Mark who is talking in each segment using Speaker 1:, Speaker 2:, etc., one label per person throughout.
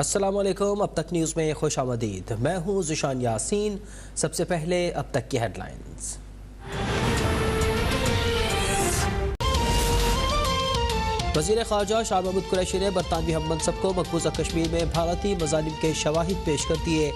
Speaker 1: अस्सलामुअलैकुम। अब तक न्यूज़ में खुश आमदीद। मैं हूँ ज़िशान यासीन। सबसे पहले अब तक की हेडलाइंस। वज़ीर ख़ारजा शाह महमूद कुरैशी ने बरतानवी हम मनसब को मकबूजा कश्मीर में भारतीय मज़ालिम के शवाहिद पेश कर दिए।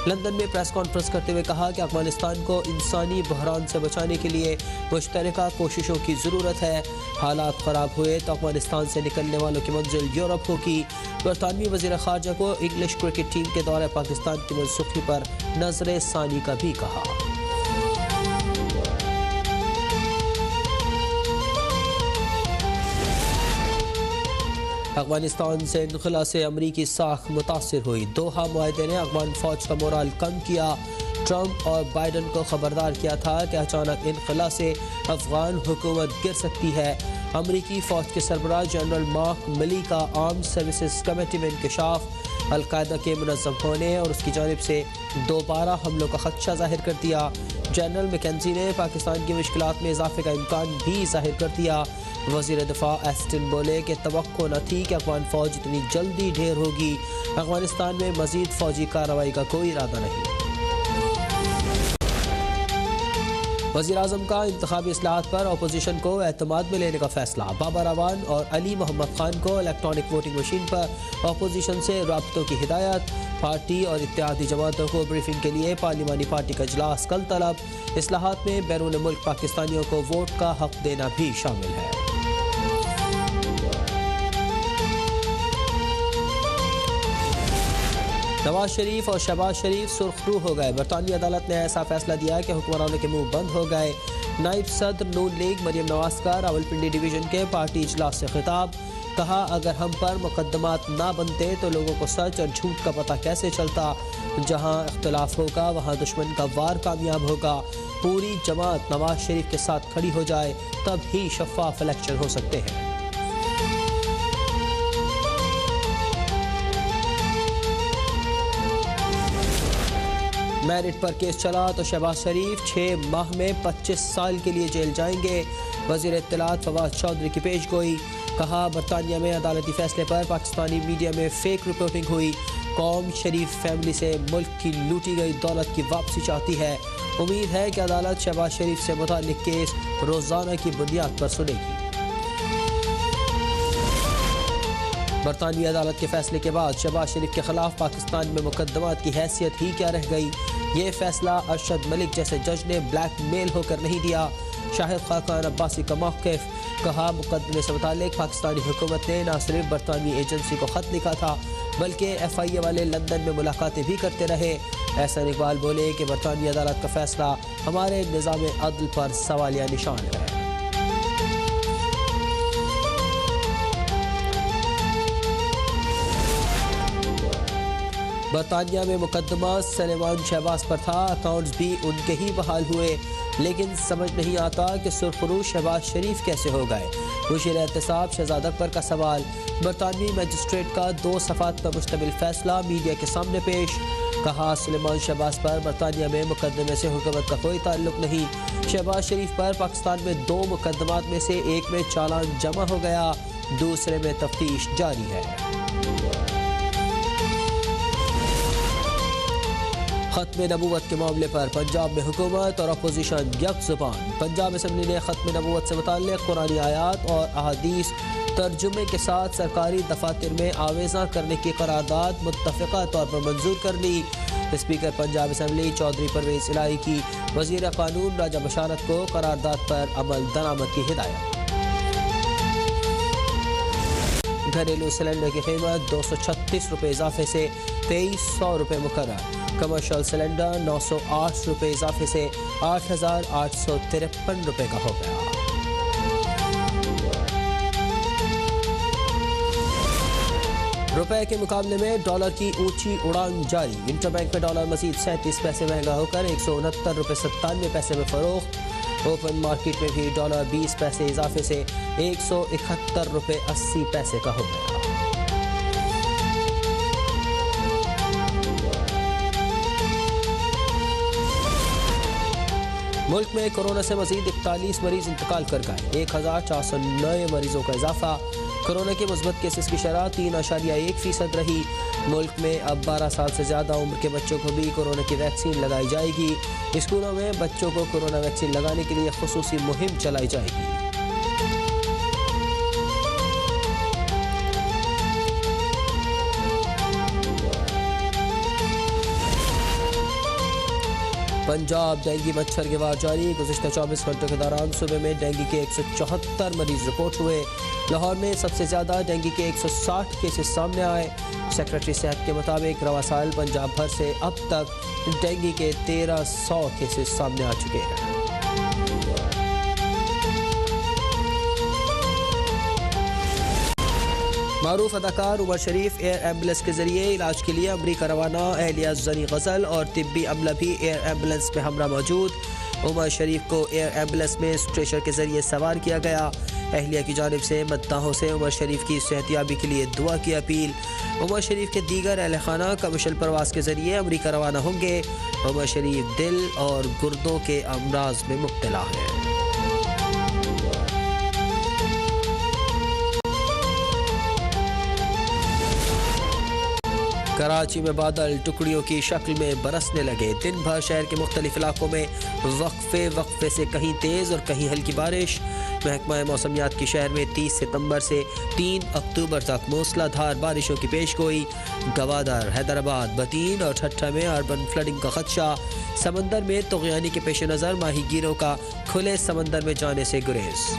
Speaker 1: लंदन में प्रेस कॉन्फ्रेंस करते हुए कहा कि अफगानिस्तान को इंसानी बहरान से बचाने के लिए मुश्तरका कोशिशों की ज़रूरत है। हालात ख़राब हुए तो अफगानिस्तान से निकलने वालों की मंजिल यूरोप होगी। बरतानवी वज़ीर ख़ारजा को इंग्लिश क्रिकेट टीम के दौरे पाकिस्तान की मनसूखी पर नज़र सानी का भी कहा। अफगानिस्तान से इनखला से अमरीकी साख मुतासिर हुई। दोहा मुआहदे ने अफगान फौज का मोराल कम किया। ट्रंप और बाइडन को खबरदार किया था कि अचानक इनखला से अफगान हुकूमत गिर सकती है। अमरीकी फौज के सरबराह जनरल मार्क मिली का आर्म्ड सर्विसेज कमेटी में इंकशाफ। अलकायदा के मुनज़्ज़म होने और उसकी जानिब से दोबारा हमलों का खदशा जाहिर कर दिया। जनरल मैकेंजी ने पाकिस्तान की मुश्किलात में इजाफे का इम्कान भी जाहिर कर दिया। वज़ीर दिफा एस्टन बोले कि तवक्को न थी कि अफगान फ़ौज इतनी जल्दी ढेर होगी। अफगानिस्तान में मज़ीद फ़ौजी कार्रवाई का कोई इरादा नहीं। वज़ीर आज़म का इंतखाबी इस्लाहात पर अपोजिशन को एतमाद में लेने का फैसला। बाबर अवान और अली मोहम्मद खान को इलेक्ट्रॉनिक वोटिंग मशीन पर अपोजिशन से राब्तों की हिदायत। पार्टी और इत्तेहादी जमातों को ब्रीफिंग के लिए पार्लिमानी पार्टी का इजलास कल तलब। इस्लाहात में बैरून मुल्क पाकिस्तानियों को वोट का हक देना भी शामिल है। नवाज शरीफ और शहबाज शरीफ सुर्खरू हो गए। बरतानवी अदालत ने ऐसा फैसला दिया कि हुक्मरानों के मुंह बंद हो गए। नायब सदर नून लीग मरियम नवाज का रावलपिंडी डिवीज़न के पार्टी इजलास से खिताब। कहा, अगर हम पर मुकदमात ना बनते तो लोगों को सच और झूठ का पता कैसे चलता। जहां इख्तलाफ होगा वहां दुश्मन का वार कामयाब होगा। पूरी जमात नवाज शरीफ के साथ खड़ी हो जाए तब ही शफाफ इलेक्शन हो सकते हैं। मेरिट पर केस चला तो शहबाज शरीफ 6 माह में 25 साल के लिए जेल जाएंगे। वज़ीर इत्तलात फवाद चौधरी की पेशगोई। कहा, बरतानिया में अदालती फैसले पर पाकिस्तानी मीडिया में फेक रिपोर्टिंग हुई। कौम शरीफ फैमिली से मुल्क की लूटी गई दौलत की वापसी चाहती है। उम्मीद है कि अदालत शहबाज शरीफ से मुताल्लिक केस रोज़ाना की बुनियाद पर सुनेगी। बरतानवी अदालत के फैसले के बाद शहबाज शरीफ के खिलाफ पाकिस्तान में मुकदमात की हैसियत ही क्या रह गई। ये फैसला अरशद मलिक जैसे जज ने ब्लैकमेल होकर नहीं दिया। शाहिद खाकान अब्बासी का मौक़िफ़। कहा, मुकदमे से मुताल्लिक पाकिस्तानी हुकूमत ने न सिर्फ बरतानवी एजेंसी को ख़त लिखा था बल्कि FIA वाले लंदन में मुलाकातें भी करते रहे। एहसान इकबाल बोले कि बरतानवी अदालत का फैसला हमारे निज़ाम अदल पर सवालिया निशान है। बरतानिया में मुकदमा सलेमान शहबाज पर था। अकाउंट्स भी उनके ही बहाल हुए, लेकिन समझ नहीं आता कि सुरखरू शहबाज शरीफ कैसे हो गए। मुशीर एहतसाब शहजाद अकबर का सवाल। बरतानवी मजिस्ट्रेट का 2 सफ़ात पर मुश्तमिल फैसला मीडिया के सामने पेश। कहा, सलेमान शहबाज पर बरतानिया में मुकदमे से हुकूमत का कोई ताल्लुक नहीं। शहबाज शरीफ पर पाकिस्तान में 2 मुकदमात में से एक में चालान जमा हो गया, दूसरे में तफ्तीश जारी है। खत्म नबूवत के मामले पर पंजाब में हुकूमत और अपोजिशन यकजुबान। पंजाब असम्बली ने खत्म नबूवत से मुताल्लिक़ कुरानी आयात और अहादीस तर्जुमे के साथ सरकारी दफातर में आवेज़ा करने की करारदाद मुत्तफ़िक़ा तौर पर मंजूर कर ली। स्पीकर पंजाब असम्बली चौधरी परवेज़ इलाही की वज़ीर क़ानून राजा बशारत को करारदाद पर अमल दरामद की हिदायत। घरेलू सिलेंडर की कीमत 236 रुपये इजाफे से 2300 रुपये मुकर्रर। कमर्शियल सिलेंडर 908 रुपये इजाफे से 8853 रुपये का हो गया। रुपए के मुकाबले में डॉलर की ऊंची उड़ान जारी। इंटरबैंक में डॉलर मजीद 37 पैसे महंगा होकर 169 रुपये 97 पैसे में फरोख्त। ओपन मार्केट में भी डॉलर 20 पैसे इजाफे से 171 रुपये 80 पैसे का हो गया। मुल्क में कोरोना से मजीद 41 मरीज इंतकाल कर गए। 1409 मरीजों का इजाफा। कोरोना के मुस्बत केसेस की शरह 3.1% रही। मुल्क में अब 12 साल से ज़्यादा उम्र के बच्चों को भी कोरोना की वैक्सीन लगाई जाएगी। स्कूलों में बच्चों को कोरोना वैक्सीन लगाने के लिए खुसूसी मुहिम चलाई जाएगी। पंजाब डेंगू मच्छर के वार जारी। गुज़िश्ता 24 घंटों के दौरान सुबह में डेंगू के 174 मरीज रिपोर्ट हुए। लाहौर में सबसे ज़्यादा डेंगू के 160 केसेस सामने आए। सेक्रेटरी सेहत के मुताबिक रवा साल पंजाब भर से अब तक डेंगू के 1300 केसेस सामने आ चुके हैं। मारूफ अदाकार उमर शरीफ एयर एम्बुलेंस के जरिए इलाज के लिए अमरीका रवाना। अहलिया जनी गजल और तिब्बी अमला भी एयर एम्बुलेंस में हमरा मौजूद। उमर शरीफ को एयर एम्बुलेंस में स्ट्रेचर के जरिए सवार किया गया। अहलिया की जानिब से मद्दाहों से उमर शरीफ की सेहतियाबी के लिए दुआ की अपील। उमर शरीफ के दीगर अहल खाना कमर्शियल प्रवास के जरिए अमरीका रवाना होंगे। उमर शरीफ दिल और गुर्दों के अमराज में मुब्तला है। कराची में बादल टुकड़ियों की शक्ल में बरसने लगे। दिन भर शहर के मुख्तलिफ इलाकों में वक्फे से कहीं तेज़ और कहीं हल्की बारिश। महकमा मौसमियात की शहर में 30 सितंबर से 3 अक्टूबर तक मूसलाधार बारिशों की पेशगोई। गवादर, हैदराबाद, बतीन और ठट्ठा में अर्बन फ्लडिंग का खदशा। समंदर में तुग़यानी के पेश नज़र माहीगीरों का खुले समंदर में जाने से गुरेज।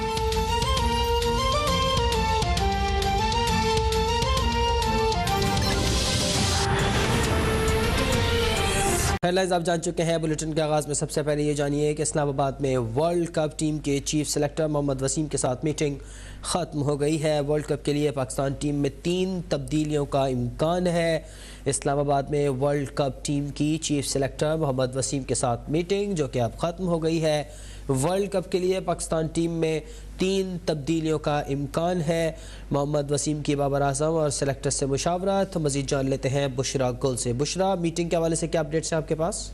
Speaker 1: हेडलाइंस आप जान चुके हैं। बुलेटिन के आगाज़ में सबसे पहले ये जानिए कि इस्लामाबाद में वर्ल्ड कप टीम के चीफ सेलेक्टर मोहम्मद वसीम के साथ मीटिंग ख़त्म हो गई है। वर्ल्ड कप के लिए पाकिस्तान टीम में 3 तब्दीलियों का इम्कान है। इस्लामाबाद में वर्ल्ड कप टीम की चीफ सेलेक्टर मोहम्मद वसीम के साथ मीटिंग जो कि अब ख़त्म हो गई है। वर्ल्ड कप के लिए पाकिस्तान टीम में 3 तब्दीलियों का इम्कान है। मोहम्मद वसीम की बाबर आजम और सेलेक्टर से मुशावरत। तो मज़ीद जान लेते हैं बुशरा गुल से। बुशरा, मीटिंग के हवाले से क्या अपडेट्स हैं आपके पास?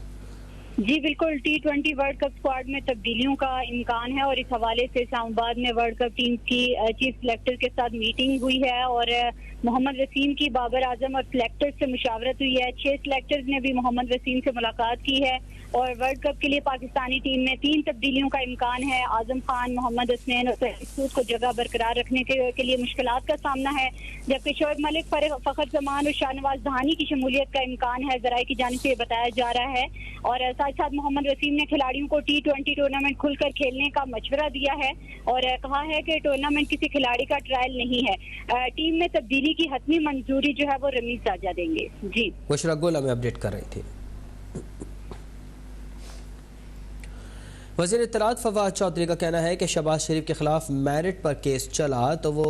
Speaker 2: जी बिल्कुल, T20 वर्ल्ड कप स्क्वाड में तब्दीलियों का इम्कान है और इस हवाले से इस्लामाबाद में वर्ल्ड कप टीम की चीफ सेलेक्टर के साथ मीटिंग हुई है और मोहम्मद वसीम की बाबर आजम और सेलेक्टर्स से मुशावरत हुई है। 6 सेलेक्टर्स ने भी मोहम्मद वसीम से मुलाकात की है और वर्ल्ड कप के लिए पाकिस्तानी टीम में 3 तब्दीलियों का इम्कान है। आजम खान, मोहम्मद हसनैन और सूद को जगह बरकरार रखने के लिए मुश्किलात का सामना है, जबकि शोएब मलिक, फखर जमान और शाहनवाज दहानी की शमूलियत का इम्कान है, जराये की जानिब से बताया जा रहा है। और साथ साथ मोहम्मद वसीम ने खिलाड़ियों को T20 टूर्नामेंट खुलकर खेलने का मशवरा दिया है और कहा है कि टूर्नामेंट किसी खिलाड़ी का ट्रायल नहीं है। टीम में तब्दीली की हतमी मंजूरी जो है वो रमीज साजा देंगे। जी,
Speaker 1: बुशरा गुल हमें अपडेट कर रही थी। वज़ीर इत्तलात फवाद चौधरी का कहना है कि शहबाज शरीफ के खिलाफ मेरिट पर केस चला तो वो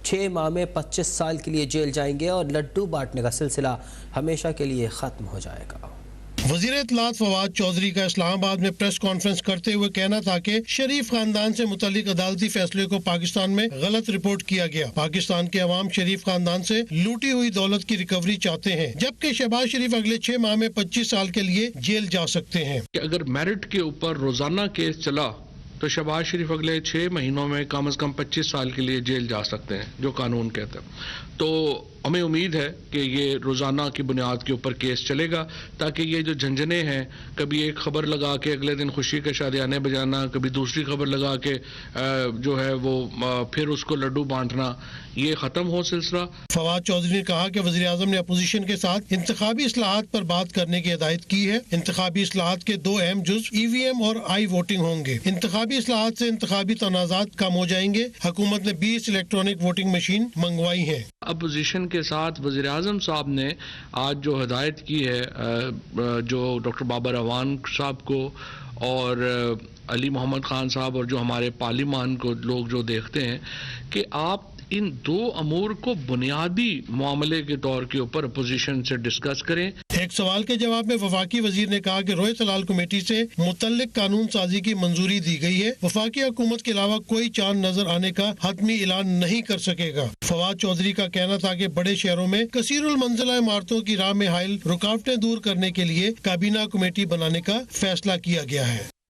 Speaker 1: 6 माह में 25 साल के लिए जेल जाएंगे और लड्डू बांटने का सिलसिला हमेशा के लिए ख़त्म हो जाएगा।
Speaker 3: वज़ीर इत्तलात फवाद चौधरी का इस्लामाबाद में प्रेस कॉन्फ्रेंस करते हुए कहना था कि शरीफ खानदान से मुतालिक अदालती फैसले को पाकिस्तान में गलत रिपोर्ट किया गया। पाकिस्तान के अवाम शरीफ खानदान से लूटी हुई दौलत की रिकवरी चाहते हैं, जबकि शहबाज शरीफ अगले 6 माह में 25 साल के लिए जेल जा सकते हैं।
Speaker 4: अगर मेरिट के ऊपर रोजाना केस चला तो शहबाज शरीफ अगले 6 महीनों में कम से कम 25 साल के लिए जेल जा सकते हैं, जो कानून कहता है। तो हमें उम्मीद है कि ये रोज़ाना की बुनियाद के ऊपर केस चलेगा ताकि ये जो झंझने हैं, कभी एक खबर लगा के अगले दिन खुशी के शादियाने बजाना, कभी दूसरी खबर लगा के जो है वो फिर उसको लड्डू बांटना, ये ख़त्म हो सिलसिला।
Speaker 3: फवाद चौधरी ने कहा कि वज़ीर आज़म ने अपोजिशन के साथ इंतखाबी इस्लाहात पर बात करने की हिदायत की है। इंतखाबी इस्लाहात के 2 अहम जुज़ EVM और आई वोटिंग होंगे। इंतखाबी इस्लाहात से इंतखाबी तनाज़ात कम हो जाएंगे। हुकूमत ने 20 इलेक्ट्रॉनिक वोटिंग मशीन मंगवाई है।
Speaker 4: अपोजिशन के साथ वज़ीर आज़म साहब ने आज जो हिदायत की है जो डॉक्टर बाबर अवान साहब को और अली मोहम्मद खान साहब और जो हमारे पार्लिमान को लोग जो देखते हैं कि आप इन 2 अमूर को बुनियादी मामले के तौर के ऊपर अपोजिशन से डिस्कस करें।
Speaker 3: एक सवाल के जवाब में वफाकी वजीर ने कहा कि रोहित हलाल कमेटी से मुतल्लिक कानून साजी की मंजूरी दी गई है। वफाकी हुकूमत के अलावा कोई चांद नजर आने का हतमी ऐलान नहीं कर सकेगा। फवाद चौधरी का कहना था कि बड़े शहरों में कसीरुल मंजिला इमारतों की राह में हाइल रुकावटें दूर करने के लिए काबीना कमेटी बनाने का फैसला किया गया है।